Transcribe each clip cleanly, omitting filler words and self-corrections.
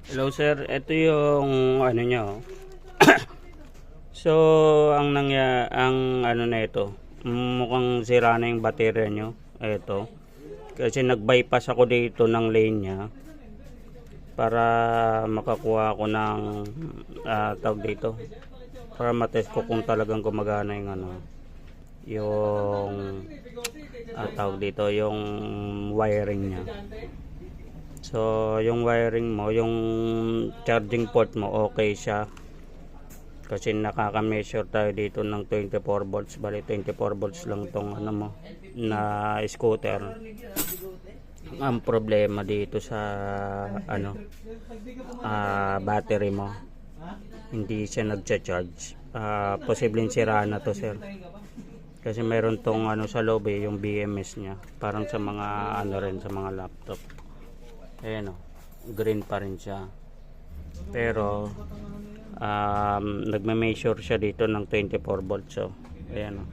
Hello sir, ito yung ano nyo. So, ang ano na ito, mukhang sira na yung baterya nyo. Ito. Kasi nag-bypass ako dito ng lane niya para makakuha ako ng tawag dito. Para matest ko kung talagang gumagana yung ano, yung tawag dito, yung wiring niya. So, yung wiring mo, yung charging port mo, okay siya. Kasi nakaka-measure tayo dito ng 24 volts. Bali, 24 volts lang tong ano mo, na scooter. Ang problema dito sa ano, battery mo, hindi siya nagcha-charge. Posibleng sira na to, sir. Kasi meron tong ano sa loob yung BMS niya. Parang sa mga ano rin, sa mga laptop. Ayan o, green pa rin siya. Pero nagme-measure siya dito ng 24 volts. So ayan o,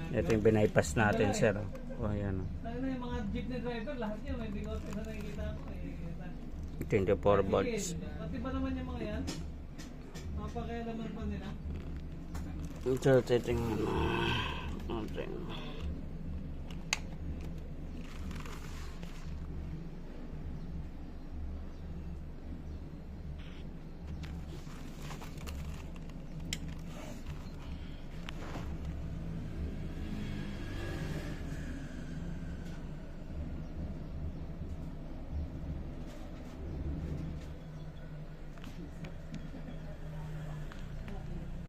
ito yung binaypass natin, sir. O ayan o, Yung mga jeep na driver, lahat yan may bigot sa nakikita ko 24 volts. Pati ba naman yung mga yan? Mapakialaman pa nila? So titingnan natin.